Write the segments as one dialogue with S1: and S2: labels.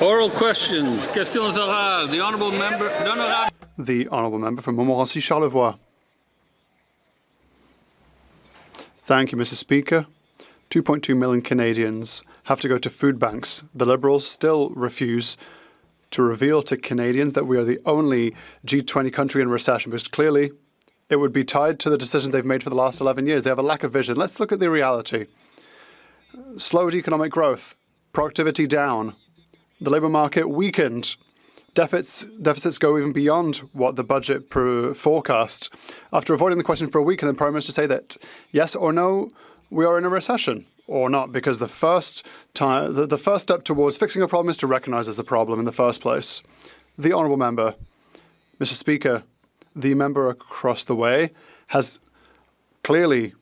S1: Oral questions. Questions orales. The honourable member.
S2: The honourable member from Montmorency Charlevoix. Thank you, Mr. Speaker. 2.2 million Canadians have to go to food banks. The Liberals still refuse to reveal to Canadians that we are the only G20 country in recession, because clearly it would be tied to the decisions they've made for the last 11 years. They have a lack of vision. Let's look at the reality. Slowed economic growth, productivity down, the labour market weakened, deficits go even beyond what the budget forecast. After avoiding the question for a week, can the Prime Minister say that yes or no, we are in a recession, or not? Because the first step towards fixing a problem is to recognise there's a problem in the first place. The honourable member, Mr. Speaker, the member across the way has clearly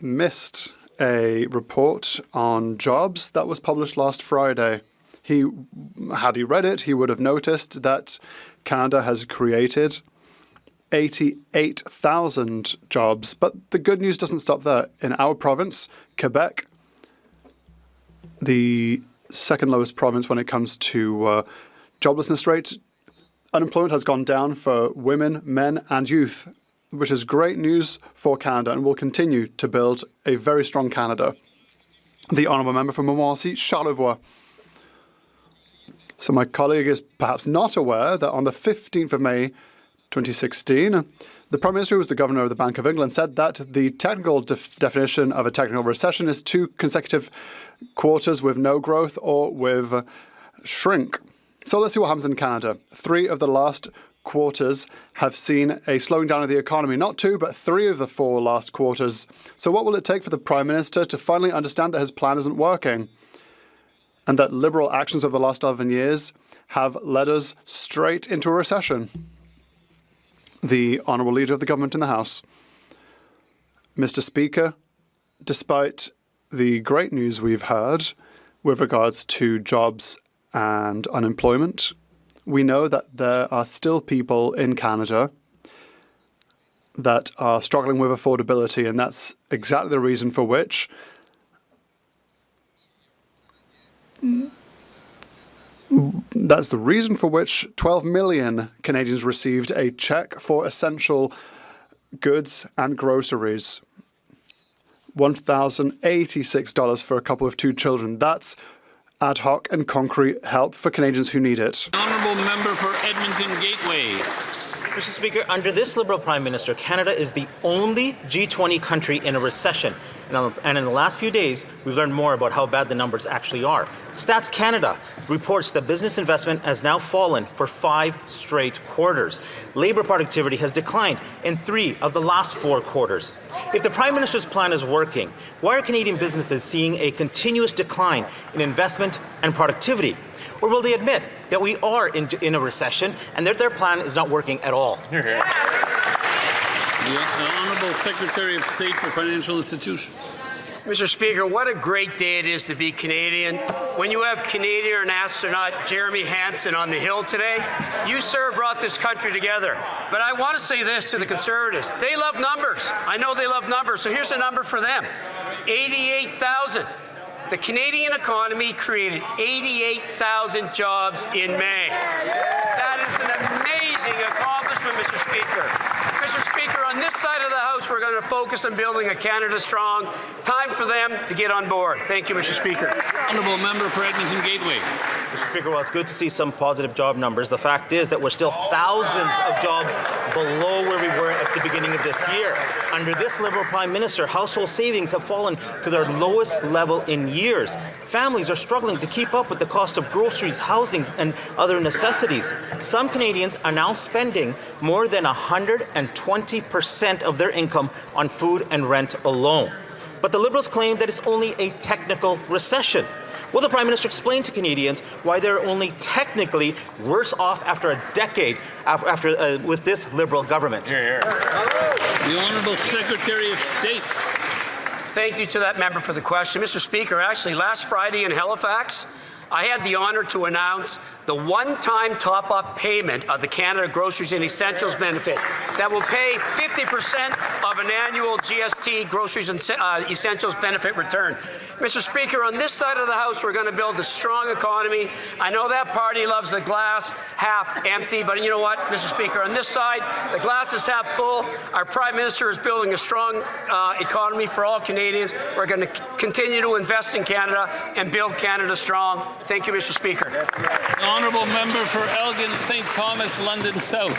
S2: missed a report on jobs that was published last Friday. Had he read it, he would have noticed that Canada has created 88,000 jobs. But the good news doesn't stop there. In our province, Quebec, the second lowest province when it comes to joblessness rate, unemployment has gone down for women, men and youth, which is great news for Canada and will continue to build a very strong Canada. The honourable member from Montmorency Charlevoix. So my colleague is perhaps not aware that on the 15th of May 2016, the Prime Minister, who was the Governor of the Bank of England, said that the technical definition of a technical recession is 2 consecutive quarters with no growth or with shrink. So let's see what happens in Canada. 3 of the last quarters have seen a slowing down of the economy. Not 2, but 3 of the 4 last quarters. So what will it take for the Prime Minister to finally understand that his plan isn't working, and that Liberal actions of the last 11 years have led us straight into a recession? The Honourable Leader of the Government in the House. Mr. Speaker, despite the great news we've heard with regards to jobs and unemployment, we know that there are still people in Canada that are struggling with affordability, and that's exactly the reason for which That's the reason for which 12 million Canadians received a cheque for essential goods and groceries. $1,086 for a couple of 2 children. That's ad hoc and concrete help for Canadians who need it.
S1: Honourable member for Edmonton Gateway.
S3: Mr. Speaker, under this Liberal Prime Minister, Canada is the only G20 country in a recession. And in the last few days, we've learned more about how bad the numbers actually are. Stats Canada reports that business investment has now fallen for 5 straight quarters. Labour productivity has declined in 3 of the last 4 quarters. If the Prime Minister's plan is working, why are Canadian businesses seeing a continuous decline in investment and productivity? Or will they admit that we are in a recession and that their plan is not working at all?
S1: The Honourable Secretary of State for Financial Institutions.
S4: Mr. Speaker, what a great day it is to be Canadian. When you have Canadian astronaut Jeremy Hansen on the Hill today, you, sir, brought this country together. But I want to say this to the Conservatives. They love numbers. I know they love numbers. So here's a number for them. 88,000. The Canadian economy created 88,000 jobs in May. That is an amazing accomplishment, Mr. Speaker. Mr. Speaker, on this side of the House, we're going to focus on building a Canada strong. Time for them to get on board. Thank you, Mr. Speaker.
S1: Honourable member for Edmonton Gateway.
S3: Mr. Speaker, well, it's good to see some positive job numbers. The fact is that we're still thousands of jobs below where we were at the beginning of this year. Under this Liberal Prime Minister, household savings have fallen to their lowest level in years. Families are struggling to keep up with the cost of groceries, housing, and other necessities. Some Canadians are now spending more than 120% of their income on food and rent alone. But the Liberals claim that it's only a technical recession. Will the Prime Minister explain to Canadians why they're only technically worse off after a decade with this Liberal government?
S1: The Honourable Secretary of State.
S4: Thank you to that member for the question. Mr. Speaker, actually last Friday in Halifax, I had the honour to announce the one-time top-up payment of the Canada Groceries and Essentials benefit that will pay 50% of an annual GST Groceries and Essentials benefit return. Mr. Speaker, on this side of the House, we're going to build a strong economy. I know that party loves the glass half empty, but you know what, Mr. Speaker, on this side, the glass is half full. Our Prime Minister is building a strong economy for all Canadians. We're going to continue to invest in Canada and build Canada strong. Thank you, Mr. Speaker.
S1: The honourable member for Elgin St Thomas, London South.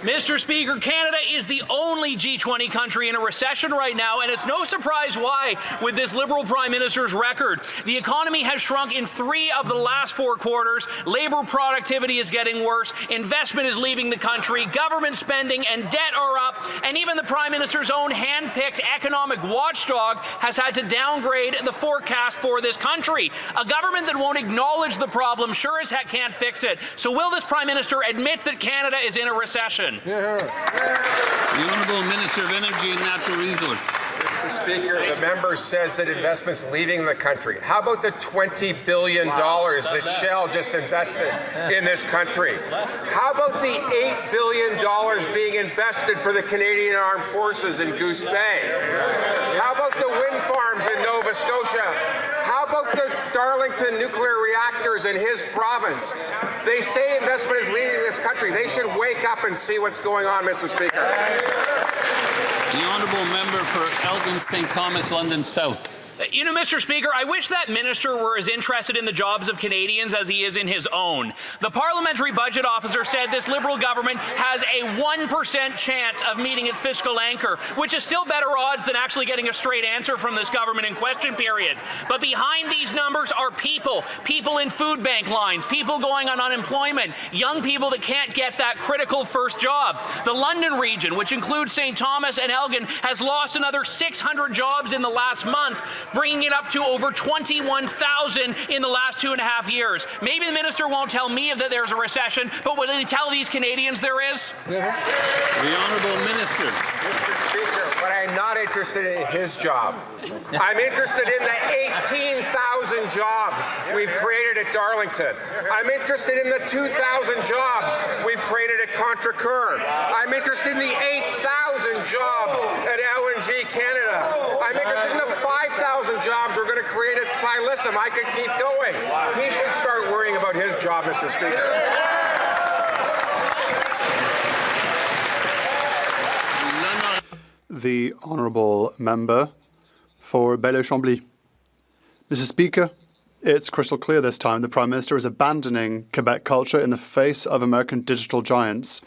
S5: Mr. Speaker, Canada is the only G20 country in a recession right now, and it's no surprise why with this Liberal Prime Minister's record. The economy has shrunk in 3 of the last 4 quarters, labour productivity is getting worse, investment is leaving the country, government spending and debt are up, and even the Prime Minister's own hand-picked economic watchdog has had to downgrade the forecast for this country. A government that won't acknowledge the problem sure as heck can't fix it. So will this Prime Minister admit that Canada is in a recession?
S1: The Honourable Minister of Energy and Natural Resources.
S6: Mr. Speaker, the member says that investment's leaving the country. How about the $20 billion that Shell just invested in this country? How about the $8 billion being invested for the Canadian Armed Forces in Goose Bay? How about the wind farms in Nova Scotia? How about the Darlington nuclear reactors in his province? They say investment is leading this country. They should wake up and see what's going on, Mr. Speaker.
S1: The honourable member for Elgin St Thomas, London South.
S5: You know, Mr. Speaker, I wish that minister were as interested in the jobs of Canadians as he is in his own. The parliamentary budget officer said this Liberal government has a 1% chance of meeting its fiscal anchor, which is still better odds than actually getting a straight answer from this government in question period. But behind these numbers are people in food bank lines, people going on unemployment, young people that can't get that critical first job. The London region, which includes St. Thomas and Elgin, has lost another 600 jobs in the last month, bringing it up to over 21,000 in the last 2.5 years. Maybe the minister won't tell me that there's a recession, but will he tell these Canadians there is?
S1: The honourable minister.
S6: Mr. Speaker, but I'm not interested in his job. I'm interested in the 18,000 jobs we've created at Darlington. I'm interested in the 2,000 jobs we've created at Contrecoeur. I'm interested in the 8,000 jobs at LNG Canada. I'm interested in the 5,000 jobs we're going to create at Silicem. I could keep going. He should start worrying about his job, Mr. Speaker.
S2: The honourable member for Belleuil-Chambly. Mr. Speaker, it's crystal clear this time the Prime Minister is abandoning Quebec culture in the face of American digital giants.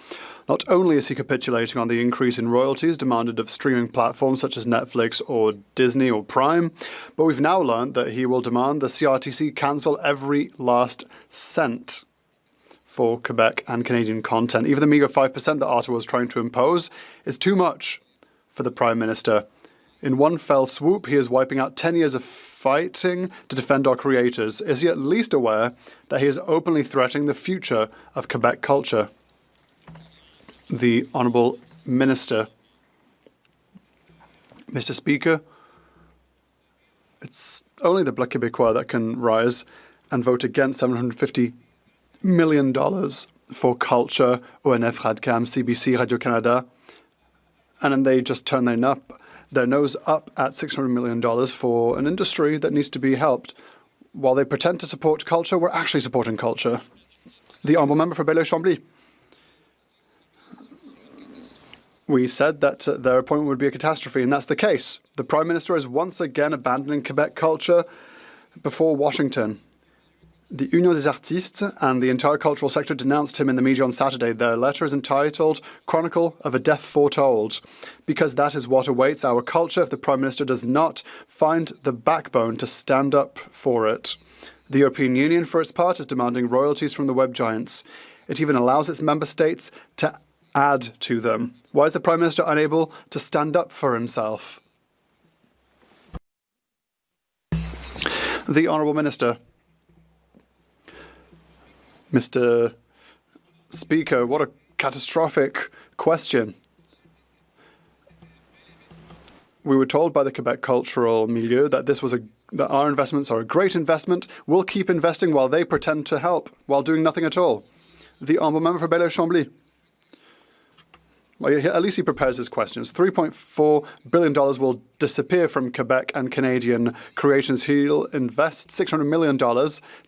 S2: Not only is he capitulating on the increase in royalties demanded of streaming platforms such as Netflix or Disney or Prime, but we've now learned that he will demand the CRTC cancel every last cent for Quebec and Canadian content. Even the meagre 5% that Ottawa is trying to impose is too much for the Prime Minister. In one fell swoop, he is wiping out 10 years of fighting to defend our creators. Is he at least aware that he is openly threatening the future of Quebec culture? The Honourable Minister. Mr. Speaker, it's only the Bloc Québécois that can rise and vote against $750 million for culture, ONF, Radcam, CBC, Radio-Canada, and then they just turn their nose up at $600 million for an industry that needs to be helped. While they pretend to support culture, we're actually supporting culture. The honourable member for Belleuil-Chambly. We said that their appointment would be a catastrophe, and that's the case. The Prime Minister is once again abandoning Quebec culture before Washington. The Union des Artistes and the entire cultural sector denounced him in the media on Saturday. Their letter is entitled Chronicle of a Death Foretold, because that is what awaits our culture if the Prime Minister does not find the backbone to stand up for it. The European Union, for its part, is demanding royalties from the web giants. It even allows its member states to add to them. Why is the Prime Minister unable to stand up for himself? The Honourable Minister. Mr. Speaker, what a catastrophic question. We were told by the Quebec cultural milieu that this was a that our investments are a great investment. We'll keep investing while they pretend to help, while doing nothing at all. The Honourable Member for Belleuil-Chambly. Well, at least he prepares his questions. $3.4 billion will disappear from Quebec and Canadian creations. He'll invest $600 million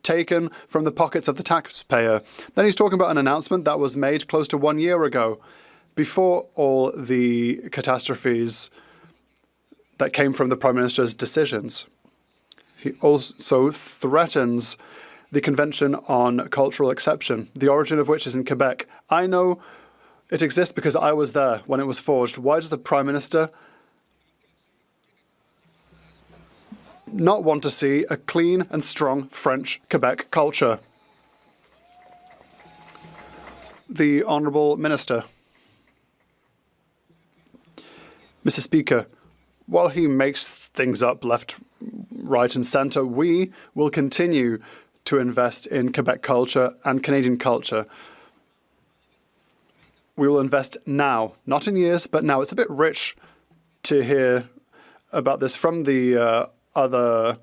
S2: taken from the pockets of the taxpayer. Then he's talking about an announcement that was made close to 1 year ago, before all the catastrophes that came from the Prime Minister's decisions. He also threatens the Convention on Cultural Exception, the origin of which is in Quebec. I know it exists because I was there when it was forged. Why does the Prime Minister not want to see a clean and strong French Quebec culture? The Honourable Minister. Mr. Speaker, while he makes things up left, right and centre, we will continue to invest in Quebec culture and Canadian culture. We will invest now, not in years, but now. It's a bit rich to hear about this from the other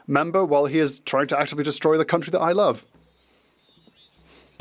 S2: member while he is trying to actively destroy the country that I love.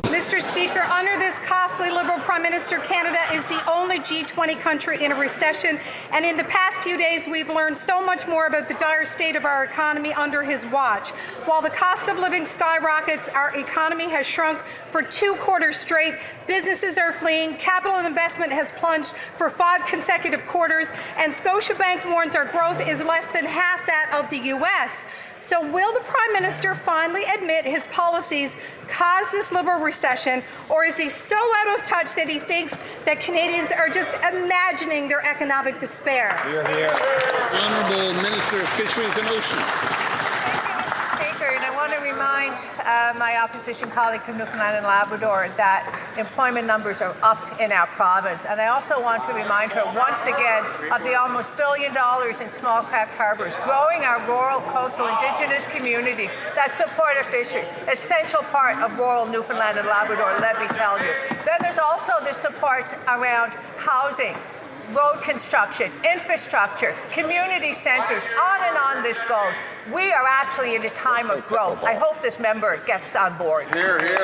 S7: Mr. Speaker, under this costly Liberal Prime Minister, Canada is the only G20 country in a recession, and in the past few days we've learned so much more about the dire state of our economy under his watch. While the cost of living skyrockets, our economy has shrunk for 2 quarters straight, businesses are fleeing, capital investment has plunged for 5 consecutive quarters, and Scotiabank warns our growth is less than half that of the U.S. So will the Prime Minister finally admit his policies caused this Liberal recession, or is he so out of touch that he thinks that Canadians are just imagining their economic despair?
S1: Honourable Minister of Fisheries and Oceans.
S8: Speaker, and I want to remind my opposition colleague from Newfoundland and Labrador that employment numbers are up in our province. And I also want to remind her once again of the almost $1 billion in small craft harbors, growing our rural, coastal, Indigenous communities that support our fisheries, essential part of rural Newfoundland and Labrador, let me tell you. Then there's also the support around housing, road construction, infrastructure, community centres, on this goes. We are actually in a time of growth. I hope this member gets on board.
S6: Hear, hear.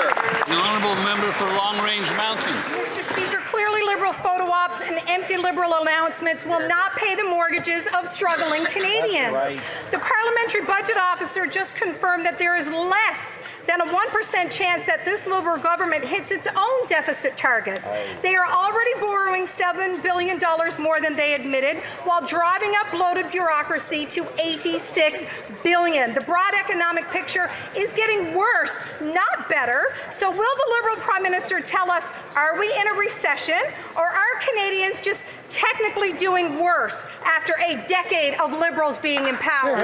S1: The Honourable Member for Long Range Mountain.
S7: Mr. Speaker, clearly Liberal photo ops and empty Liberal announcements will not pay the mortgages of struggling Canadians. Right. The Parliamentary Budget Officer just confirmed that there is less than a 1% chance that this Liberal government hits its own deficit targets. They are already borrowing $7 billion more than they admitted, while driving up bloated bureaucracy to $86 billion. The broad economic picture is getting worse, not better. So will the Liberal Prime Minister tell us, are we in a recession, or are Canadians just technically doing worse after a decade of Liberals being in power?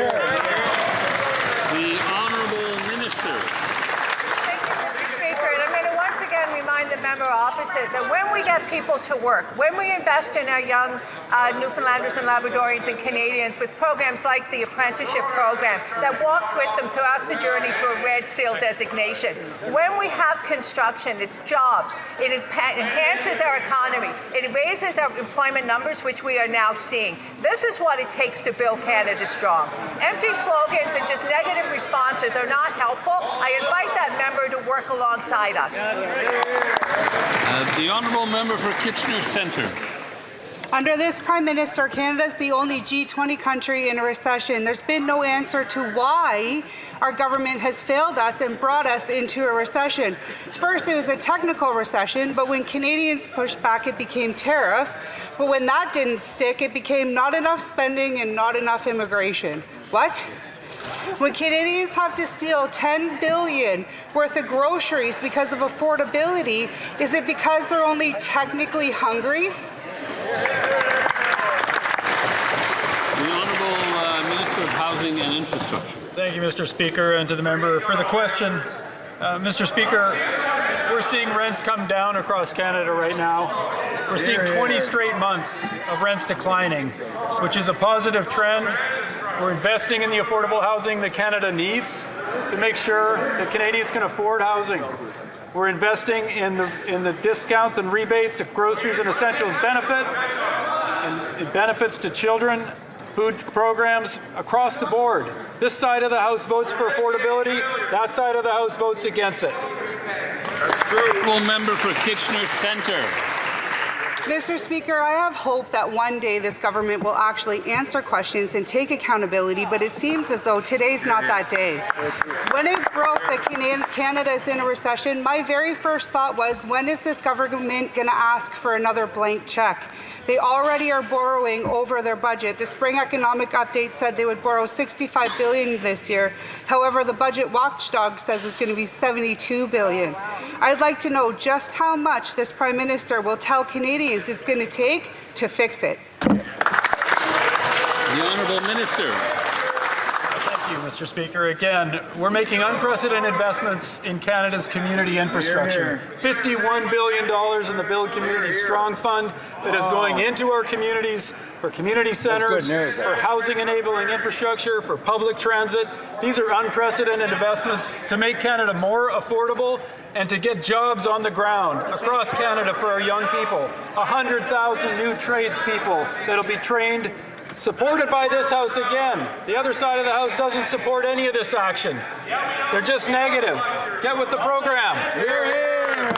S1: The Honourable Minister.
S8: Speaker, and I'm going to once again remind the member opposite that when we get people to work, when we invest in our young Newfoundlanders and Labradorians and Canadians with programs like the apprenticeship program that walks with them throughout the journey to a Red Seal designation, when we have construction, it's jobs, it enhances our economy, it raises our employment numbers, which we are now seeing. This is what it takes to build Canada strong. Empty slogans and just negative responses are not helpful. I invite that member to work alongside us.
S1: The Honourable Member for Kitchener Centre.
S9: Under this Prime Minister, Canada is the only G20 country in a recession. There's been no answer to why our government has failed us and brought us into a recession. First, it was a technical recession, but when Canadians pushed back, it became tariffs. But when that didn't stick, it became not enough spending and not enough immigration. What? When Canadians have to steal $10 billion worth of groceries because of affordability, is it because they're only technically hungry?
S1: The Honourable Minister of Housing and Infrastructure.
S10: Thank you, Mr. Speaker, and to the member for the question. Mr. Speaker, we're seeing rents come down across Canada right now. We're seeing 20 straight months of rents declining, which is a positive trend. We're investing in the affordable housing that Canada needs to make sure that Canadians can afford housing. We're investing in the discounts and rebates that groceries and essentials benefit, and it benefits to children food programs across the board. This side of the House votes for affordability, that side of the House votes against it.
S1: Honourable member for Kitchener Centre.
S9: Mr. Speaker, I have hope that one day this government will actually answer questions and take accountability, but it seems as though today's not that day. When it broke that Canada is in a recession, my very first thought was, when is this government going to ask for another blank check? They already are borrowing over their budget. The spring economic update said they would borrow $65 billion this year. However, the budget watchdog says it's going to be $72 billion. I'd like to know just how much this Prime Minister will tell Canadians it's going to take to fix it.
S1: The Honourable Minister.
S10: Thank you, Mr. Speaker. Again, we're making unprecedented investments in Canada's community infrastructure. $51 billion in the Build Communities Strong Fund that is going into our communities, for community centres, for housing enabling infrastructure, for public transit. These are unprecedented investments to make Canada more affordable and to get jobs on the ground across Canada for our young people. 100,000 new tradespeople that'll be trained, supported by this House again. The other side of the House doesn't support any of this action. They're just negative. Get with the program.
S1: Hear, hear.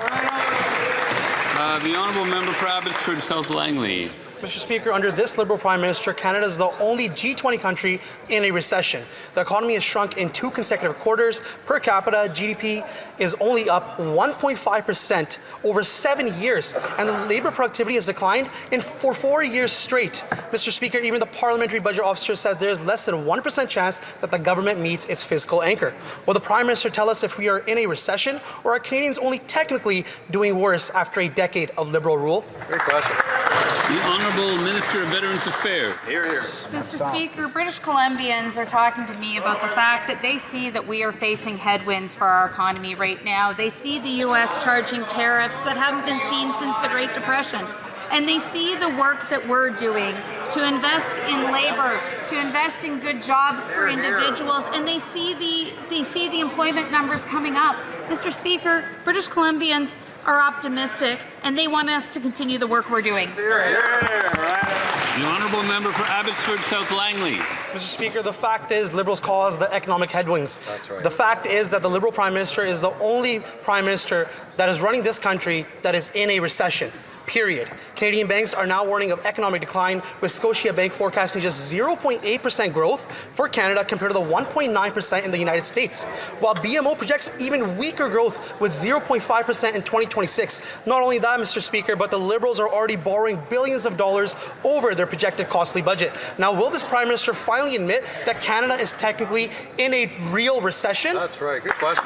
S1: The Honourable Member for Abbotsford South Langley.
S11: Mr. Speaker, under this Liberal Prime Minister, Canada is the only G20 country in a recession. The economy has shrunk in 2 consecutive quarters. Per capita, GDP is only up 1.5% over 7 years, and the labour productivity has declined for 4 years straight. Mr. Speaker, even the Parliamentary Budget Officer said there is less than 1% chance that the government meets its fiscal anchor. Will the Prime Minister tell us if we are in a recession, or are Canadians only technically doing worse after a decade of Liberal rule?
S6: Great question.
S1: The Honourable Minister of Veterans Affairs.
S6: Hear, hear.
S12: Mr. Speaker, British Columbians are talking to me about the fact that they see that we are facing headwinds for our economy right now. They see the U.S. charging tariffs that haven't been seen since the Great Depression. And they see the work that we're doing to invest in labor, to invest in good jobs for individuals, and they see the employment numbers coming up. Mr. Speaker, British Columbians are optimistic, and they want us to continue the work we're doing.
S1: The Honourable Member for Abbotsford South Langley.
S11: Mr. Speaker, the fact is Liberals cause the economic headwinds. That's right. The fact is that the Liberal Prime Minister is the only Prime Minister that is running this country that is in a recession. Period. Canadian banks are now warning of economic decline, with Scotiabank forecasting just 0.8% growth for Canada compared to the 1.9% in the United States, while BMO projects even weaker growth with 0.5% in 2026. Not only that, Mr. Speaker, but the Liberals are already borrowing billions of dollars over their projected costly budget. Now, will this Prime Minister finally admit that Canada is technically in a real recession?
S6: That's right. Good question.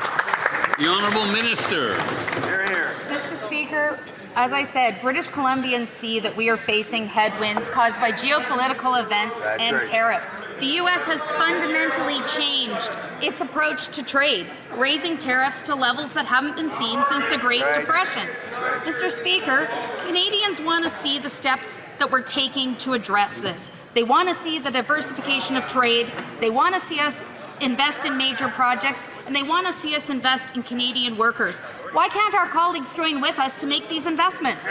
S1: The Honourable Minister.
S6: Hear, hear.
S12: Mr. Speaker, as I said, British Columbians see that we are facing headwinds caused by geopolitical events and tariffs. The U.S. has fundamentally changed its approach to trade, raising tariffs to levels that haven't been seen since the Great Depression. Mr. Speaker, Canadians want to see the steps that we're taking to address this. They want to see the diversification of trade. They want to see us invest in major projects, and they want to see us invest in Canadian workers. Why can't our colleagues join with us to make these investments?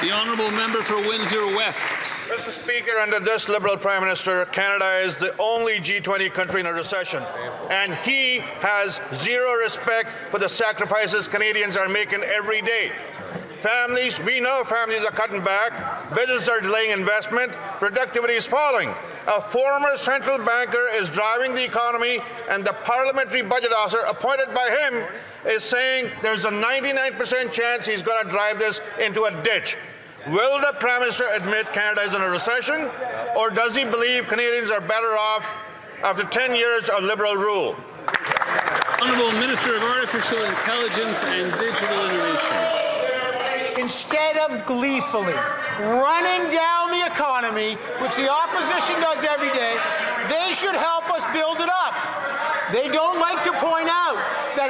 S1: The Honourable Member for Windsor West.
S13: Mr. Speaker, under this Liberal Prime Minister, Canada is the only G20 country in a recession, and he has zero respect for the sacrifices Canadians are making every day. Families, we know families are cutting back, businesses are delaying investment, productivity is falling. A former central banker is driving the economy, and the Parliamentary Budget Officer appointed by him is saying there's a 99% chance he's going to drive this into a ditch. Will the Prime Minister admit Canada is in a recession, or does he believe Canadians are better off after 10 years of Liberal rule?
S1: Honourable Minister of Artificial Intelligence and Digital Innovation.
S14: Instead of gleefully running down the economy, which the opposition does every day, they should help us build it up. They don't like to point out that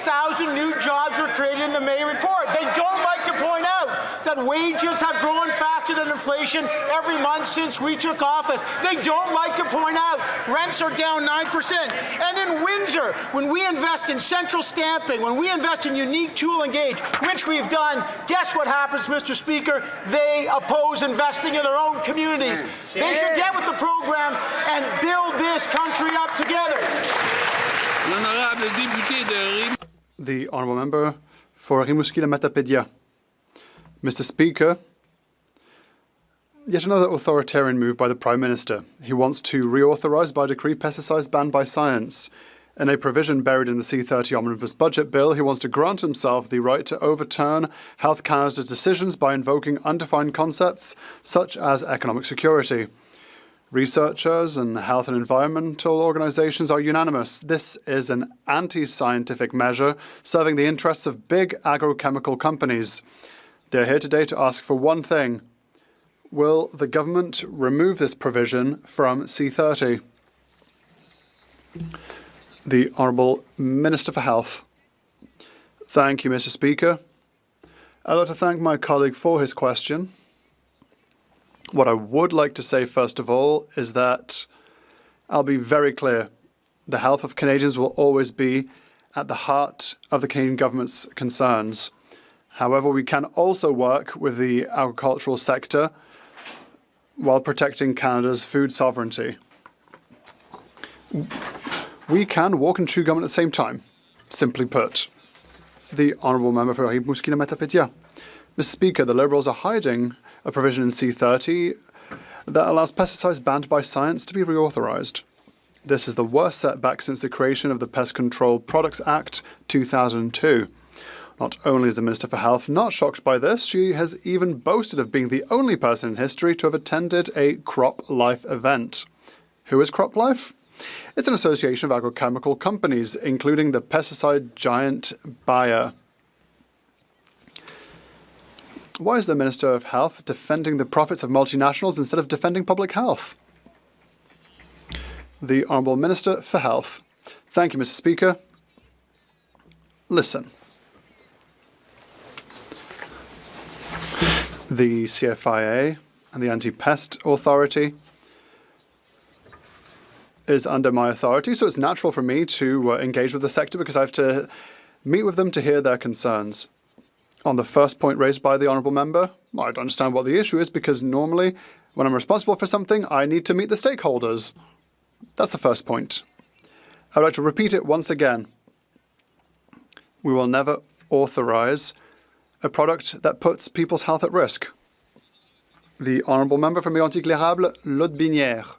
S14: 38,000 new jobs were created in the May report. They don't like to point out that wages have grown faster than inflation every month since we took office. They don't like to point out rents are down 9%. And in Windsor, when we invest in central stamping, when we invest in unique tool and gauge, which we've done, guess what happens, Mr. Speaker? They oppose investing in their own communities. They should get with the program and build this country up together.
S2: The honourable member for Rimouski-la-Matapédia. Mr. Speaker, yet another authoritarian move by the Prime Minister. He wants to reauthorise by decree pesticides banned by science. In a provision buried in the C30 Omnibus Budget Bill, he wants to grant himself the right to overturn Health Canada's decisions by invoking undefined concepts such as economic security. Researchers and health and environmental organisations are unanimous. This is an anti-scientific measure serving the interests of big agrochemical companies. They're here today to ask for one thing. Will the government remove this provision from C30? The Honourable Minister for Health. Thank you, Mr. Speaker. I'd like to thank my colleague for his question. What I would like to say, first of all, is that I'll be very clear. The health of Canadians will always be at the heart of the Canadian government's concerns. However, we can also work with the agricultural sector while protecting Canada's food sovereignty. We can walk and chew gum at the same time, simply put. The honourable member for Rimouski-la-Matapédia. Mr. Speaker, the Liberals are hiding a provision in C30 that allows pesticides banned by science to be reauthorised. This is the worst setback since the creation of the Pest Control Products Act 2002. Not only is the Minister for Health not shocked by this, she has even boasted of being the only person in history to have attended a CropLife event. Who is CropLife? It's an association of agrochemical companies, including the pesticide giant Bayer. Why is the Minister of Health defending the profits of multinationals instead of defending public health? The Honourable Minister for Health. Thank you, Mr. Speaker. Listen. The CFIA and the Anti-Pest Authority is under my authority, so it's natural for me to engage with the sector because I have to meet with them to hear their concerns. On the first point raised by the honourable member, I don't understand what the issue is because normally when I'm responsible for something, I need to meet the stakeholders. That's the first point. I would like to repeat it once again. We will never authorise a product that puts people's health at risk. The honourable member from Mégantic-l'Érable, Lotbinière.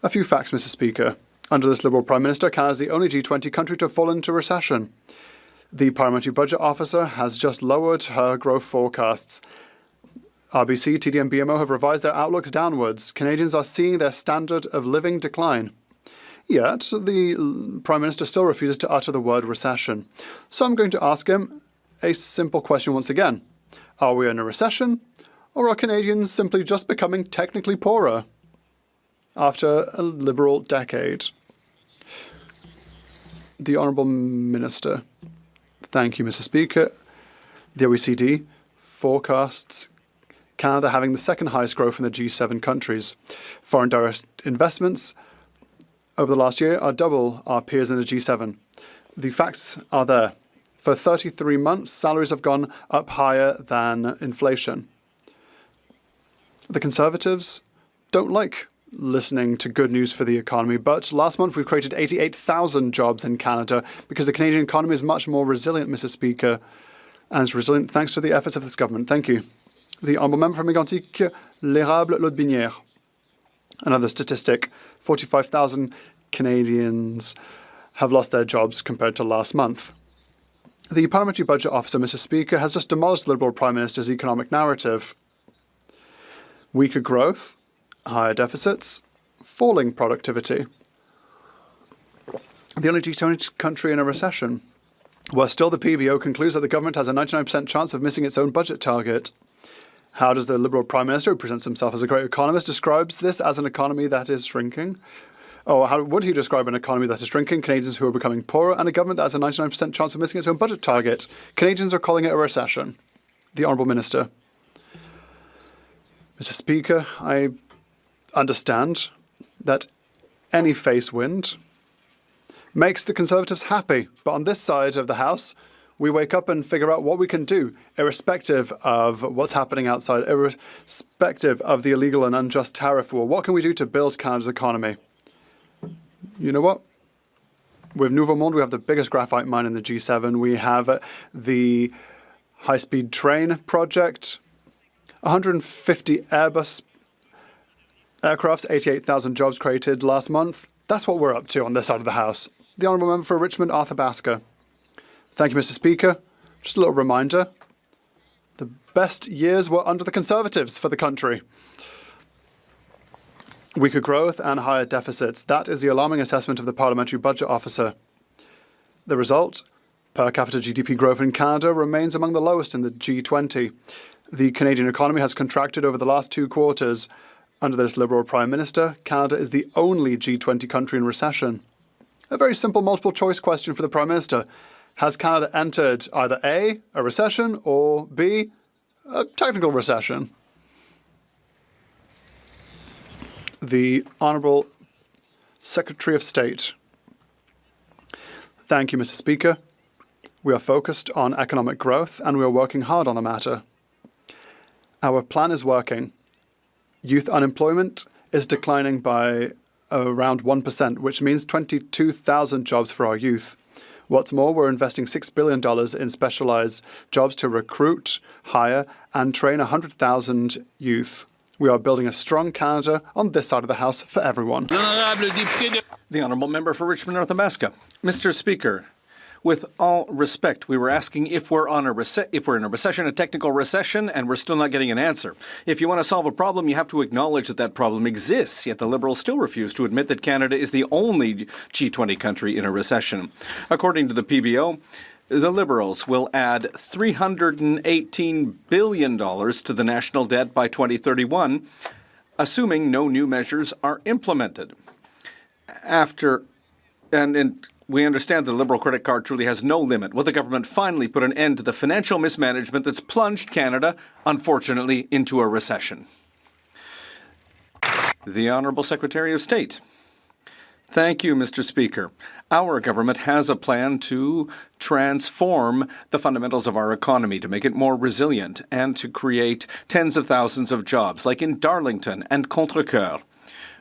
S2: A few facts, Mr. Speaker. Under this Liberal Prime Minister, Canada is the only G20 country to fall into recession. The Parliamentary Budget Officer has just lowered her growth forecasts. RBC, TD and BMO have revised their outlooks downwards. Canadians are seeing their standard of living decline. Yet, the Prime Minister still refuses to utter the word recession. So I'm going to ask him a simple question once again. Are we in a recession, or are Canadians simply just becoming technically poorer after a Liberal decade? The Honourable Minister. Thank you, Mr. Speaker. The OECD forecasts Canada having the second highest growth in the G7 countries. Foreign direct investments over the last year are double our peers in the G7. The facts are there. For 33 months, salaries have gone up higher than inflation. The Conservatives don't like listening to good news for the economy, but last month we've created 88,000 jobs in Canada because the Canadian economy is much more resilient, Mr. Speaker, and it's resilient thanks to the efforts of this government. Thank you. The honourable member from Mégantic-l'Érable, Lotbinière. Another statistic, 45,000 Canadians have lost their jobs compared to last month. The Parliamentary Budget Officer, Mr. Speaker, has just demolished the Liberal Prime Minister's economic narrative. Weaker growth, higher deficits, falling productivity. The only G20 country in a recession. Where still the PBO concludes that the government has a 99% chance of missing its own budget target. How does the Liberal Prime Minister, who presents himself as a great economist, describes this as an economy that is shrinking? Oh, how would he describe an economy that is shrinking, Canadians who are becoming poorer, and a government that has a 99% chance of missing its own budget target? Canadians are calling it a recession. The Honourable Minister. Mr. Speaker, I understand that any face wind makes the Conservatives happy. But on this side of the House, we wake up and figure out what we can do, irrespective of what's happening outside, irrespective of the illegal and unjust tariff war. What can we do to build Canada's economy? You know what? With Nouveau Monde, we have the biggest graphite mine in the G7. We have the high-speed train project, 150 Airbus aircrafts, 88,000 jobs created last month. That's what we're up to on this side of the House. The Honourable Member for Richmond, Arthur Basker. Thank you, Mr. Speaker. Just a little reminder. The best years were under the Conservatives for the country. Weaker growth and higher deficits. That is the alarming assessment of the Parliamentary Budget Officer. The result? Per capita GDP growth in Canada remains among the lowest in the G20. The Canadian economy has contracted over the last 2 quarters. Under this Liberal Prime Minister, Canada is the only G20 country in recession. A very simple multiple-choice question for the Prime Minister. Has Canada entered either A, a recession, or B, a technical recession? The Honourable Secretary of State. Thank you, Mr. Speaker. We are focused on economic growth and we are working hard on the matter. Our plan is working. Youth unemployment is declining by around 1%, which means 22,000 jobs for our youth. What's more, we're investing $6 billion in specialized jobs to recruit, hire, and train 100,000 youth. We are building a strong Canada on this side of the House for everyone.
S15: The Honourable Member for Richmond North Athabasca. Mr. Speaker, with all respect, we were asking if we're in a recession, a technical recession, and we're still not getting an answer. If you want to solve a problem, you have to acknowledge that that problem exists, yet the Liberals still refuse to admit that Canada is the only G20 country in a recession. According to the PBO, the Liberals will add $318 billion to the national debt by 2031, assuming no new measures are implemented. We understand the Liberal credit card truly has no limit. Will the government finally put an end to the financial mismanagement that's plunged Canada, unfortunately, into a recession? The Honourable Secretary of State. Thank you, Mr. Speaker. Our government has a plan to transform the fundamentals of our economy, to make it more resilient, and to create tens of thousands of jobs, like in Darlington and Contrecoeur.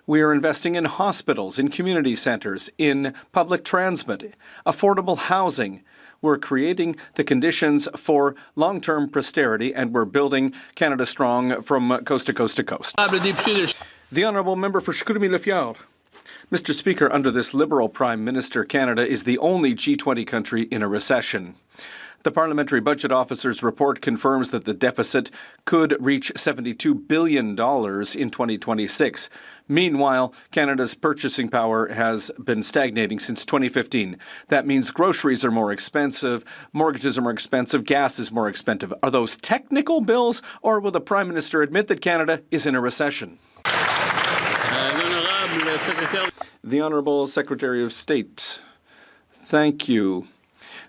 S15: We are investing in hospitals, in community centres, in public transit, affordable housing. We're creating the conditions for long-term prosperity, and we're building Canada strong from coast to coast to coast. The Honourable Member for Chicoutimi-Le-Fjord. Mr. Speaker, under this Liberal Prime Minister, Canada is the only G20 country in a recession. The Parliamentary Budget Officer's report confirms that the deficit could reach $72 billion in 2026. Meanwhile, Canada's purchasing power has been stagnating since 2015. That means groceries are more expensive, mortgages are more expensive, gas is more expensive. Are those technical bills, or will the Prime Minister admit that Canada is in a recession? The Honourable Secretary of State. Thank you,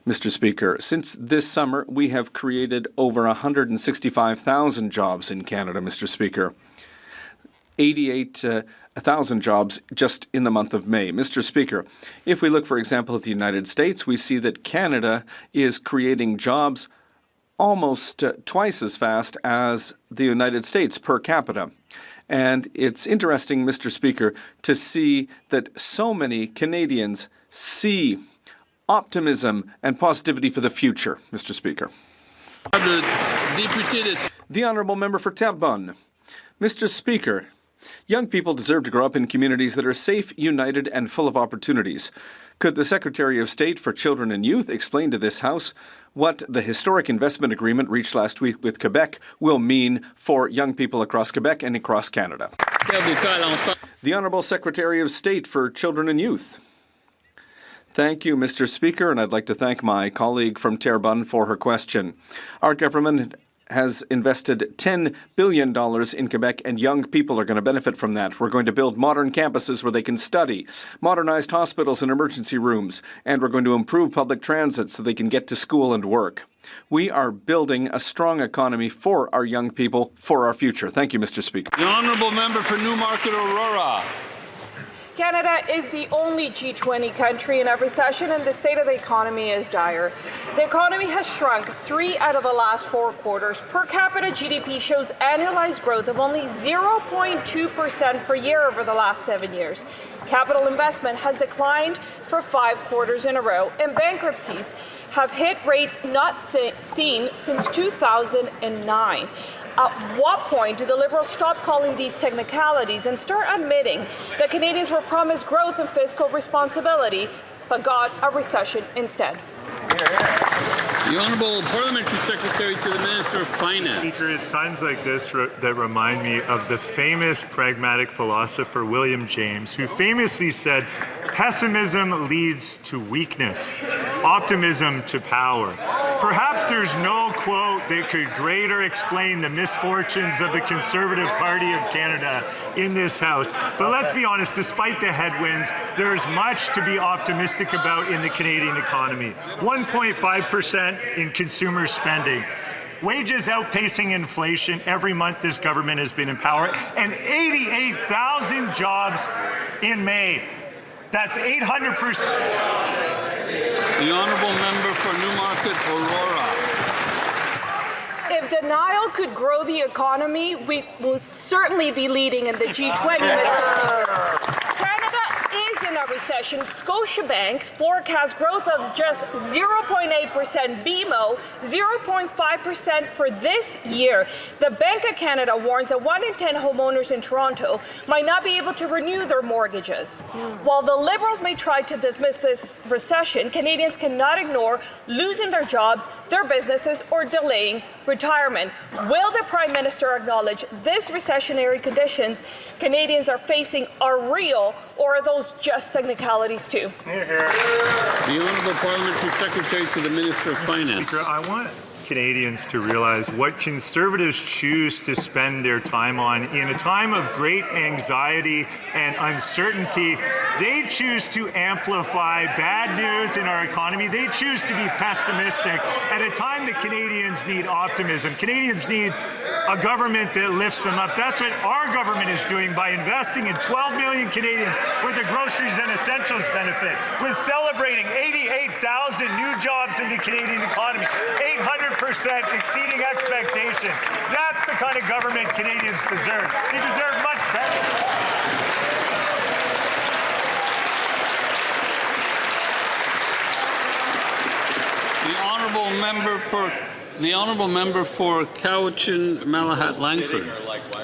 S15: Mr. Speaker. Since this summer, we have created over 165,000 jobs in Canada, Mr. Speaker. 88,000 jobs just in the month of May. Mr. Speaker, if we look, for example, at the United States, we see that Canada is creating jobs almost twice as fast as the United States per capita. And it's interesting, Mr. Speaker, to see that so many Canadians see optimism and positivity for the future, Mr. Speaker. The Honourable Member for Terrebonne. Mr. Speaker, young people deserve to grow up in communities that are safe, united, and full of opportunities. Could the Secretary of State for Children and Youth explain to this House what the historic investment agreement reached last week with Quebec will mean for young people across Quebec and across Canada? The Honourable Secretary of State for Children and Youth. Thank you, Mr. Speaker, and I'd like to thank my colleague from Terrebonne for her question. Our government has invested $10 billion in Quebec, and young people are going to benefit from that. We're going to build modern campuses where they can study, modernized hospitals and emergency rooms, and we're going to improve public transit so they can get to school and work. We are building a strong economy for our young people, for our future. Thank you, Mr. Speaker.
S1: The honourable member for Newmarket Aurora.
S16: Canada is the only G20 country in a recession, and the state of the economy is dire. The economy has shrunk 3 out of the last 4 quarters. Per capita GDP shows annualized growth of only 0.2% per year over the last 7 years. Capital investment has declined for 5 quarters in a row, and bankruptcies have hit rates not seen since 2009. At what point do the Liberals stop calling these technicalities and start admitting that Canadians were promised growth and fiscal responsibility, but got a recession instead?
S1: The Honourable Parliamentary Secretary to the Minister of Finance.
S17: Speaker, it's times like this that remind me of the famous pragmatic philosopher William James, who famously said, "Pessimism leads to weakness, optimism to power." Perhaps there's no quote that could greater explain the misfortunes of the Conservative Party of Canada in this House. But let's be honest, despite the headwinds, there's much to be optimistic about in the Canadian economy. 1.5% in consumer spending. Wages outpacing inflation every month this government has been in power, and 88,000 jobs in May. That's 800%.
S1: The honourable member for Newmarket Aurora.
S16: If denial could grow the economy, we will certainly be leading in the G20, Mr. Speaker. Canada is in a recession. Scotiabank's forecast growth of just 0.8%, BMO 0.5% for this year. The Bank of Canada warns that 1 in 10 homeowners in Toronto might not be able to renew their mortgages. While the Liberals may try to dismiss this recession, Canadians cannot ignore losing their jobs, their businesses, or delaying retirement. Will the Prime Minister acknowledge this recessionary conditions Canadians are facing are real, or are those just technicalities too?
S1: The Honourable Parliamentary Secretary to the Minister of Finance.
S17: Speaker, I want Canadians to realize what Conservatives choose to spend their time on in a time of great anxiety and uncertainty. They choose to amplify bad news in our economy. They choose to be pessimistic at a time that Canadians need optimism. Canadians need a government that lifts them up. That's what our government is doing by investing in 12 million Canadians with the groceries and essentials benefit, with celebrating 88,000 new jobs in the Canadian economy, 800% exceeding expectation. That's the kind of government Canadians deserve. They deserve much better.
S1: The honourable member for Cowichan, Malahat, Langford.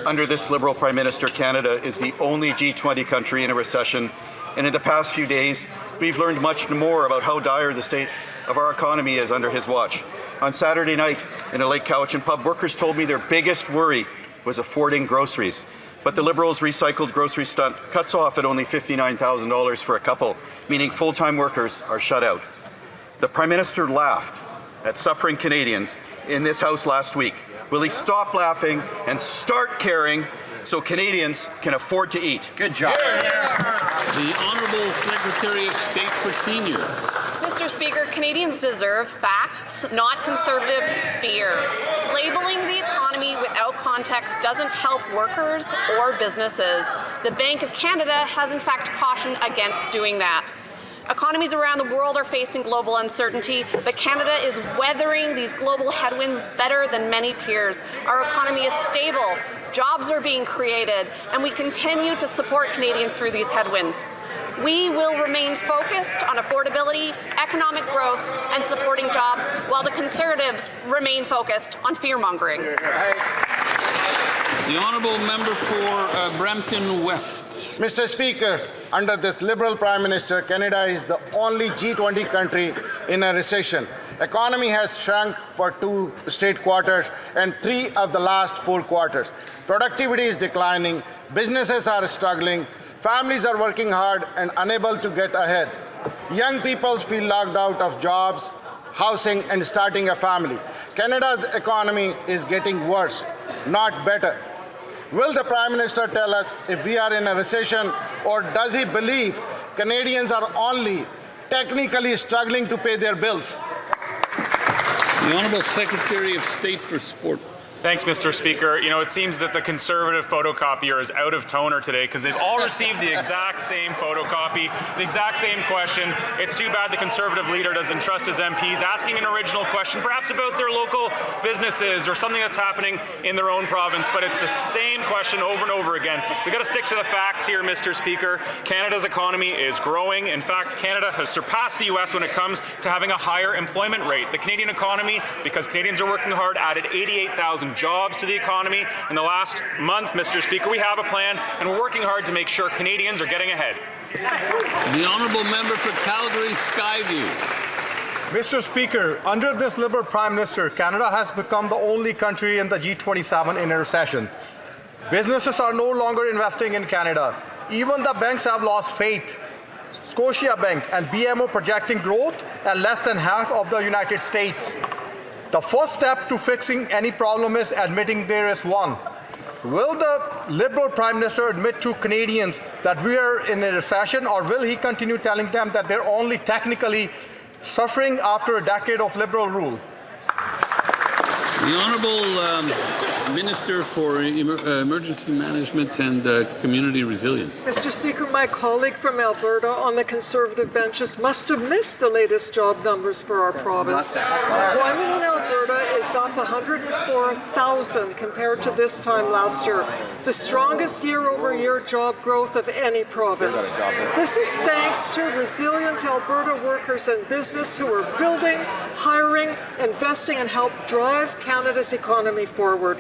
S18: Under this Liberal Prime Minister, Canada is the only G20 country in a recession, and in the past few days, we've learned much more about how dire the state of our economy is under his watch. On Saturday night, in a Lake Cowichan pub, workers told me their biggest worry was affording groceries. But the Liberals' recycled grocery stunt cuts off at only $59,000 for a couple, meaning full-time workers are shut out. The Prime Minister laughed at suffering Canadians in this House last week. Will he stop laughing and start caring so Canadians can afford to eat? Good job.
S1: The Honourable Secretary of State for Seniors.
S19: Mr. Speaker, Canadians deserve facts, not Conservative fear. Labeling the economy without context doesn't help workers or businesses. The Bank of Canada has in fact cautioned against doing that. Economies around the world are facing global uncertainty, but Canada is weathering these global headwinds better than many peers. Our economy is stable, jobs are being created, and we continue to support Canadians through these headwinds. We will remain focused on affordability, economic growth, and supporting jobs, while the Conservatives remain focused on fear-mongering.
S1: The honourable member for Brampton West.
S20: Mr. Speaker, under this Liberal Prime Minister, Canada is the only G20 country in a recession. Economy has shrunk for 2 straight quarters and 3 of the last 4 quarters. Productivity is declining, businesses are struggling, families are working hard and unable to get ahead. Young people feel locked out of jobs, housing, and starting a family. Canada's economy is getting worse, not better. Will the Prime Minister tell us if we are in a recession, or does he believe Canadians are only technically struggling to pay their bills?
S1: The Honourable Secretary of State for Sport.
S21: Thanks, Mr. Speaker. You know, it seems that the Conservative photocopier is out of toner today because they've all received the exact same photocopy, the exact same question. It's too bad the Conservative leader doesn't trust his MPs asking an original question, perhaps about their local businesses or something that's happening in their own province, but it's the same question over and over again. We've got to stick to the facts here, Mr. Speaker. Canada's economy is growing. In fact, Canada has surpassed the U.S. when it comes to having a higher employment rate. The Canadian economy, because Canadians are working hard, added 88,000 jobs to the economy in the last month. Mr. Speaker, we have a plan, and we're working hard to make sure Canadians are getting ahead.
S1: The Honourable Member for Calgary Skyview.
S22: Mr. Speaker, under this Liberal Prime Minister, Canada has become the only country in the G27 in a recession. Businesses are no longer investing in Canada. Even the banks have lost faith. Scotiabank and BMO projecting growth at less than half of the United States. The first step to fixing any problem is admitting there is one. Will the Liberal Prime Minister admit to Canadians that we are in a recession, or will he continue telling them that they're only technically suffering after a decade of Liberal rule?
S1: The Honourable Minister for Emergency Management and Community Resilience.
S23: Mr. Speaker, my colleague from Alberta on the Conservative benches must have missed the latest job numbers for our province. Employment in Alberta is up 104,000 compared to this time last year, the strongest year-over-year job growth of any province. This is thanks to resilient Alberta workers and business who are building, hiring, investing, and help drive Canada's economy forward.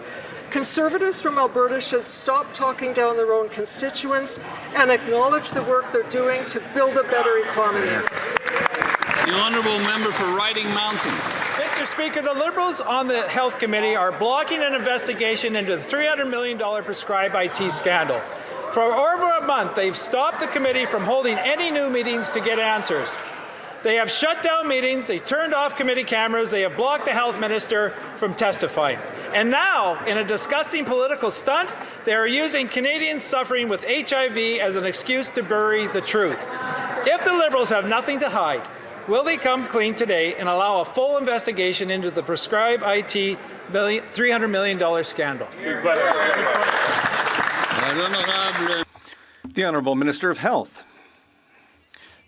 S23: Conservatives from Alberta should stop talking down their own constituents and acknowledge the work they're doing to build a better economy.
S1: The Honourable Member for Riding Mountain.
S24: Mr. Speaker, the Liberals on the Health Committee are blocking an investigation into the $300 million Prescribe IT scandal. For over a month, they've stopped the committee from holding any new meetings to get answers. They have shut down meetings, they turned off committee cameras, they have blocked the health minister from testifying. And now, in a disgusting political stunt, they are using Canadians suffering with HIV as an excuse to bury the truth. If the Liberals have nothing to hide, will they come clean today and allow a full investigation into the Prescribe IT $300 million scandal?
S15: The Honourable Minister of Health.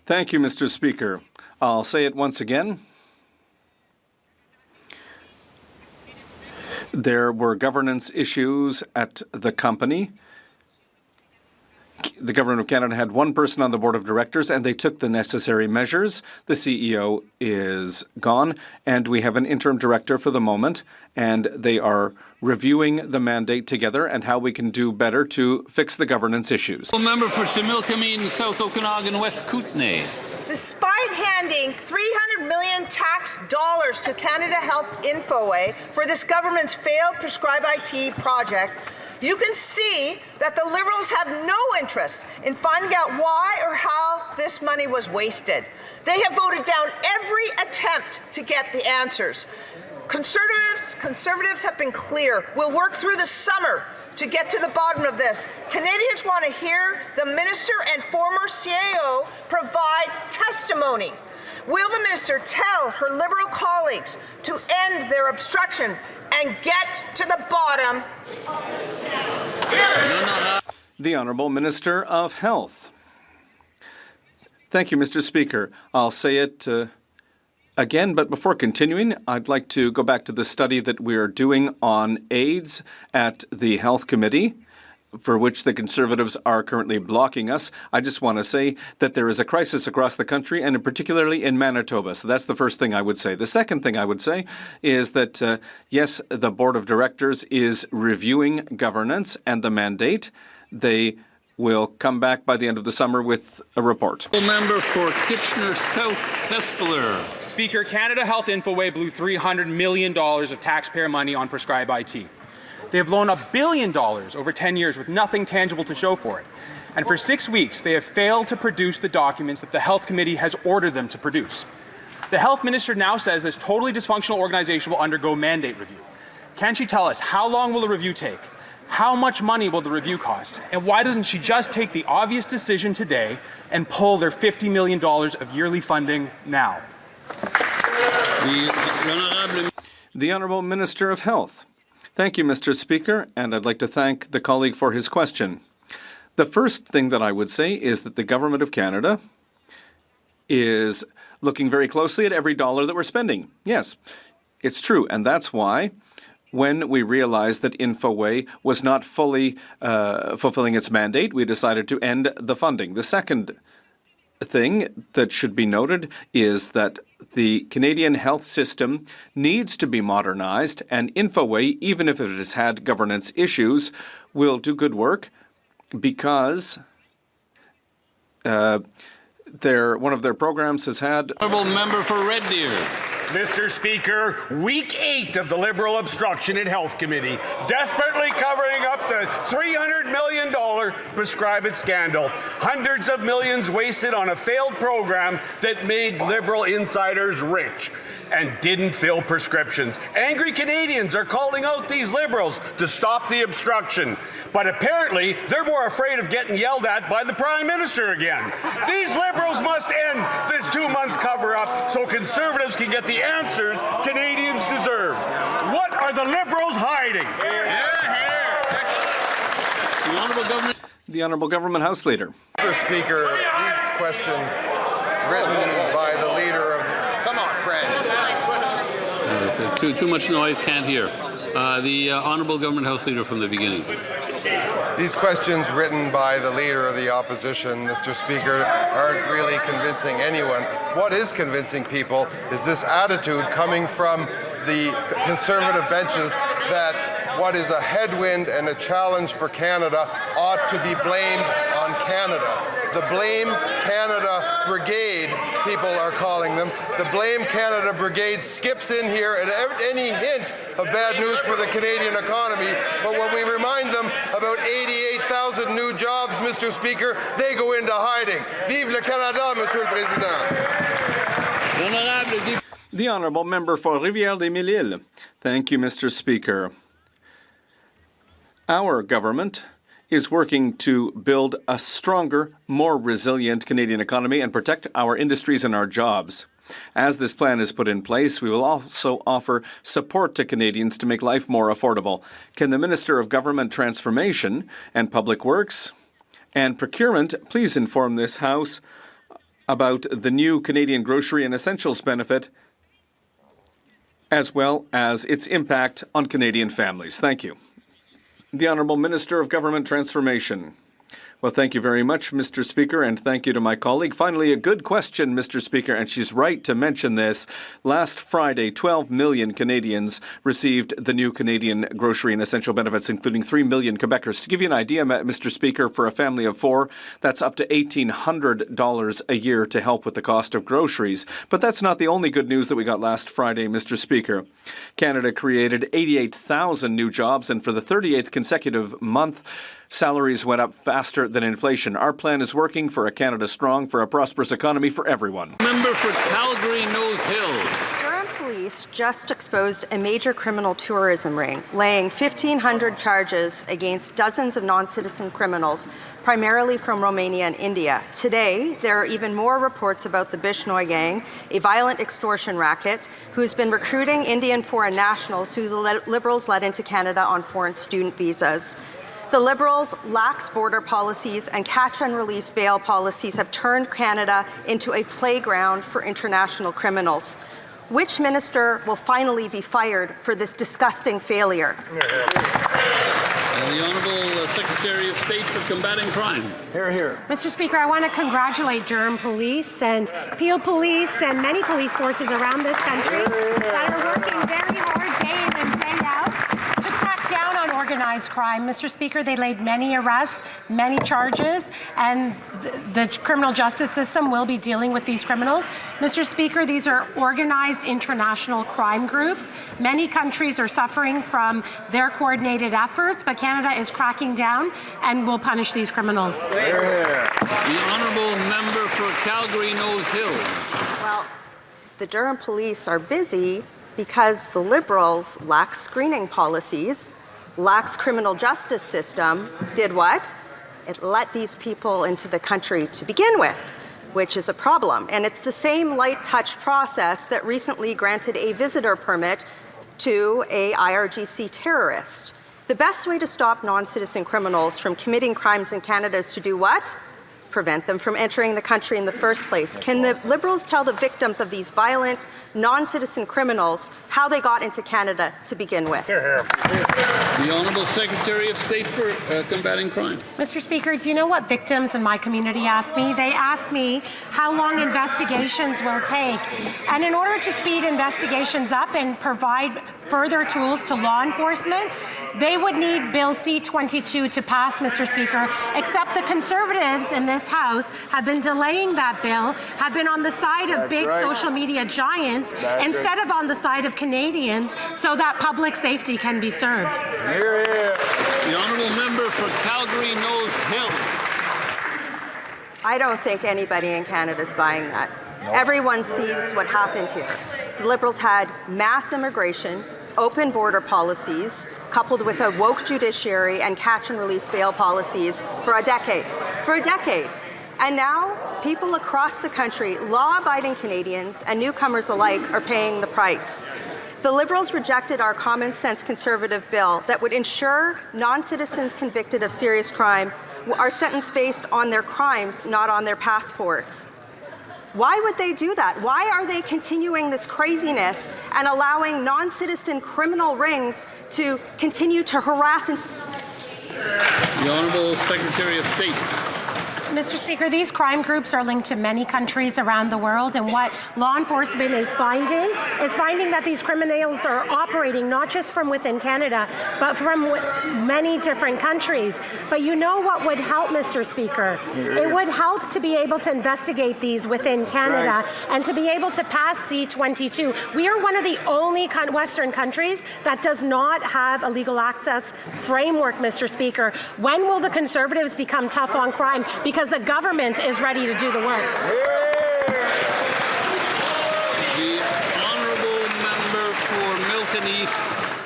S15: Thank you, Mr. Speaker. I'll say it once again. There were governance issues at the company. The Government of Canada had one person on the board of directors, and they took the necessary measures. The CEO is gone, and we have an interim director for the moment, and they are reviewing the mandate together and how we can do better to fix the governance issues.
S1: Member for Similkameen, South Okanagan, West Kootenay.
S25: Despite handing $300 million tax dollars to Canada Health Infoway for this government's failed Prescribe IT project, you can see that the Liberals have no interest in finding out why or how this money was wasted. They have voted down every attempt to get the answers. Conservatives have been clear. We'll work through the summer to get to the bottom of this. Canadians want to hear the minister and former CAO provide testimony. Will the minister tell her Liberal colleagues to end their obstruction and get to the bottom?
S15: The Honourable Minister of Health. Thank you, Mr. Speaker. I'll say it again, but before continuing, I'd like to go back to the study that we are doing on AIDS at the Health Committee, for which the Conservatives are currently blocking us. I just want to say that there is a crisis across the country, and particularly in Manitoba. So that's the first thing I would say. The second thing I would say is that, yes, the Board of Directors is reviewing governance and the mandate. They will come back by the end of the summer with a report.
S1: Member for Kitchener South, Hespeler.
S26: Speaker, Canada Health Infoway blew $300 million of taxpayer money on Prescribe IT. They have blown $1 billion over 10 years with nothing tangible to show for it. And for 6 weeks, they have failed to produce the documents that the Health Committee has ordered them to produce. The health minister now says this totally dysfunctional organization will undergo mandate review. Can she tell us how long will the review take? How much money will the review cost? And why doesn't she just take the obvious decision today and pull their $50 million of yearly funding now?
S15: The Honourable Minister of Health. Thank you, Mr. Speaker, and I'd like to thank the colleague for his question. The first thing that I would say is that the Government of Canada is looking very closely at every dollar that we're spending. Yes, it's true, and that's why when we realized that Infoway was not fully fulfilling its mandate, we decided to end the funding. The second thing that should be noted is that the Canadian health system needs to be modernized, and Infoway, even if it has had governance issues, will do good work because one of their programs has had...
S1: Honourable member for Red Deer.
S3: Mr. Speaker, week 8 of the Liberal obstruction in Health Committee, desperately covering up the $300 million Prescribe It scandal. Hundreds of millions wasted on a failed program that made Liberal insiders rich and didn't fill prescriptions. Angry Canadians are calling out these Liberals to stop the obstruction. But apparently, they're more afraid of getting yelled at by the Prime Minister again. These Liberals must end this 2-month cover-up so Conservatives can get the answers Canadians deserve. What are the Liberals hiding?
S15: The Honourable Government House Leader.
S4: Mr. Speaker, these questions written by the leader of the...
S1: Come on, Fred. Too much noise, can't hear. The Honourable Government House Leader from the beginning.
S4: These questions written by the leader of the opposition, Mr. Speaker, aren't really convincing anyone. What is convincing people is this attitude coming from the Conservative benches that what is a headwind and a challenge for Canada ought to be blamed on Canada. The Blame Canada Brigade, people are calling them, the Blame Canada Brigade skips in here at any hint of bad news for the Canadian economy, but when we remind them about 88,000 new jobs, Mr. Speaker, they go into hiding. Vive le Canada, Monsieur le Président.
S15: The Honourable Member for Rivière-des-Mille-Îles. Thank you, Mr. Speaker. Our government is working to build a stronger, more resilient Canadian economy and protect our industries and our jobs. As this plan is put in place, we will also offer support to Canadians to make life more affordable. Can the Minister of Government Transformation and Public Works and Procurement please inform this House about the new Canadian Grocery and Essentials benefit, as well as its impact on Canadian families? Thank you. The Honourable Minister of Government Transformation. Well, thank you very much, Mr. Speaker, and thank you to my colleague. Finally, a good question, Mr. Speaker, and she's right to mention this. Last Friday, 12 million Canadians received the new Canadian Grocery and Essential benefits, including 3 million Quebecers. To give you an idea, Mr. Speaker, for a family of 4, that's up to $1,800 a year to help with the cost of groceries. But that's not the only good news that we got last Friday, Mr. Speaker. Canada created 88,000 new jobs, and for the 38th consecutive month, salaries went up faster than inflation. Our plan is working for a Canada strong, for a prosperous economy for everyone.
S1: Member for Calgary Nose Hill.
S5: Durham police just exposed a major criminal tourism ring, laying 1,500 charges against dozens of non-citizen criminals, primarily from Romania and India. Today, there are even more reports about the Bishnoi gang, a violent extortion racket, who's been recruiting Indian foreign nationals who the Liberals let into Canada on foreign student visas. The Liberals' lax border policies and catch-and-release bail policies have turned Canada into a playground for international criminals. Which minister will finally be fired for this disgusting failure?
S1: And the Honourable Secretary of State for Combating Crime.
S7: Here, here. Mr. Speaker, I want to congratulate Durham Police and Peel Police and many police forces around this country that are working very hard day in and day out to crack down on organized crime. Mr. Speaker, they laid many arrests, many charges, and the criminal justice system will be dealing with these criminals. Mr. Speaker, these are organized international crime groups. Many countries are suffering from their coordinated efforts, but Canada is cracking down and will punish these criminals.
S1: The Honourable Member for Calgary Nose Hill.
S5: Well, the Durham Police are busy because the Liberals lack screening policies, lax criminal justice system, did what? It let these people into the country to begin with, which is a problem. And it's the same light touch process that recently granted a visitor permit to a IRGC terrorist. The best way to stop non-citizen criminals from committing crimes in Canada is to do what? Prevent them from entering the country in the first place. Can the Liberals tell the victims of these violent, non-citizen criminals how they got into Canada to begin with?
S1: The Honourable Secretary of State for Combating Crime.
S7: Mr. Speaker, do you know what victims in my community ask me? They ask me how long investigations will take. And in order to speed investigations up and provide further tools to law enforcement, they would need Bill C-22 to pass, Mr. Speaker, except the Conservatives in this House have been delaying that bill, have been on the side of big social media giants instead of on the side of Canadians so that public safety can be served.
S1: The Honourable Member for Calgary Nose Hill.
S5: I don't think anybody in Canada is buying that. Everyone sees what happened here. The Liberals had mass immigration, open border policies, coupled with a woke judiciary and catch and release bail policies for a decade. And now people across the country, law-abiding Canadians and newcomers alike, are paying the price. The Liberals rejected our common sense Conservative bill that would ensure non-citizens convicted of serious crime are sentenced based on their crimes, not on their passports. Why would they do that? Why are they continuing this craziness and allowing non-citizen criminal rings to continue to harass and...
S1: The Honourable Secretary of State.
S7: Mr. Speaker, these crime groups are linked to many countries around the world, and what law enforcement is finding that these criminals are operating not just from within Canada, but from many different countries. But you know what would help, Mr. Speaker? It would help to be able to investigate these within Canada and to be able to pass C-22. We are one of the only Western countries that does not have a legal access framework, Mr. Speaker. When will the Conservatives become tough on crime? Because the government is ready to do the work.
S1: The Honourable Member for Milton East,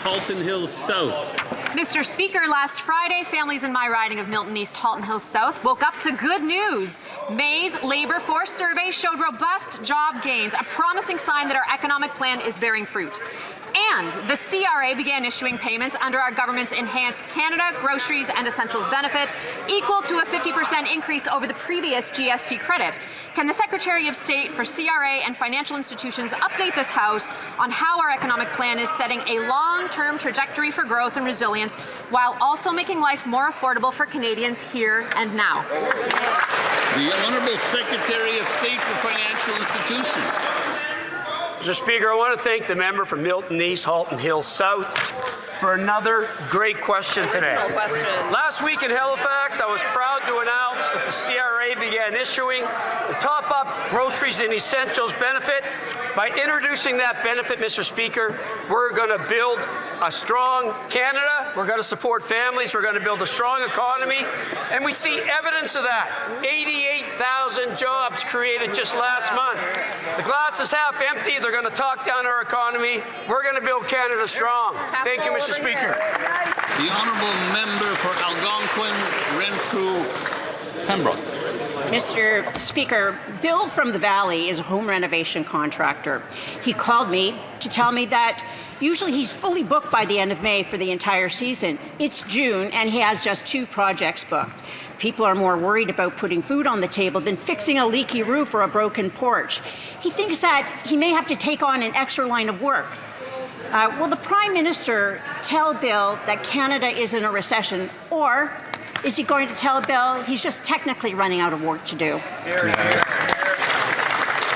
S1: Halton Hills South.
S6: Mr. Speaker, last Friday, families in my riding of Milton East, Halton Hills South woke up to good news. May's Labour Force survey showed robust job gains, a promising sign that our economic plan is bearing fruit. And the CRA began issuing payments under our government's enhanced Canada Groceries and Essentials benefit, equal to a 50% increase over the previous GST credit. Can the Secretary of State for CRA and financial institutions update this House on how our economic plan is setting a long-term trajectory for growth and resilience while also making life more affordable for Canadians here and now?
S1: The Honourable Secretary of State for Financial Institutions.
S8: Mr. Speaker, I want to thank the member from Milton East, Halton Hills South for another great question today. Last week in Halifax, I was proud to announce that the CRA began issuing the top-up groceries and essentials benefit. By introducing that benefit, Mr. Speaker, we're going to build a strong Canada, we're going to support families, we're going to build a strong economy, and we see evidence of that. 88,000 jobs created just last month. The glass is half empty, they're going to talk down our economy, we're going to build Canada strong. Thank you, Mr. Speaker.
S1: The Honourable Member for Algonquin, Renfrew, Pembroke.
S9: Mr. Speaker, Bill from the Valley is a home renovation contractor. He called me to tell me that usually he's fully booked by the end of May for the entire season. It's June and he has just 2 projects booked. People are more worried about putting food on the table than fixing a leaky roof or a broken porch. He thinks that he may have to take on an extra line of work. Will the Prime Minister tell Bill that Canada is in a recession, or is he going to tell Bill he's just technically running out of work to do?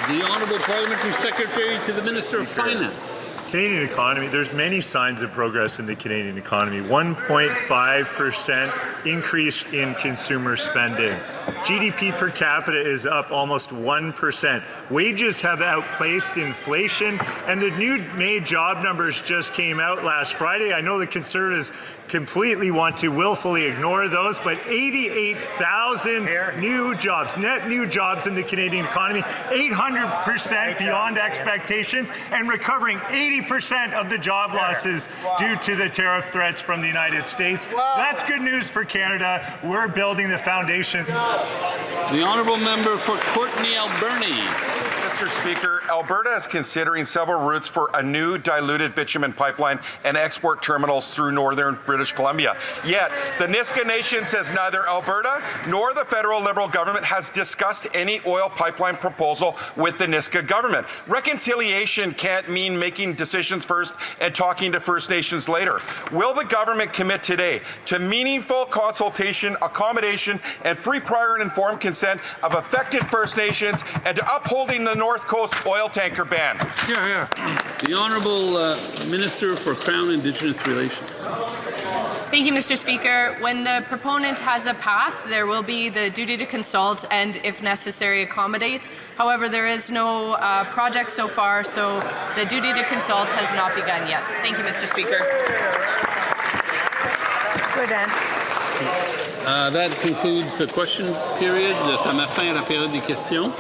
S1: The Honourable Parliamentary Secretary to the Minister of Finance.
S17: Canadian economy, there's many signs of progress in the Canadian economy. 1.5% increase in consumer spending. GDP per capita is up almost 1%. Wages have outpaced inflation, and the new May job numbers just came out last Friday. I know the Conservatives completely want to willfully ignore those, but 88,000 new jobs, net new jobs in the Canadian economy, 800% beyond expectations, and recovering 80% of the job losses due to the tariff threats from the United States. That's good news for Canada. We're building the foundations.
S1: The honourable member for Courtenay Alberni.
S2: Mr. Speaker, Alberta is considering several routes for a new diluted bitumen pipeline and export terminals through northern British Columbia. Yet, the Niska Nation says neither Alberta nor the federal Liberal government has discussed any oil pipeline proposal with the Niska government. Reconciliation can't mean making decisions first and talking to First Nations later. Will the government commit today to meaningful consultation, accommodation, and free, prior, and informed consent of affected First Nations and to upholding the North Coast oil tanker ban?
S1: The Honourable Minister for Crown Indigenous Relations.
S10: Thank you, Mr. Speaker. When the proponent has a path, there will be the duty to consult and, if necessary, accommodate. However, there is no project so far, so the duty to consult has not begun yet. Thank you, Mr. Speaker.
S16: Good end.
S1: That concludes the question period. Ça met fin à la période des questions.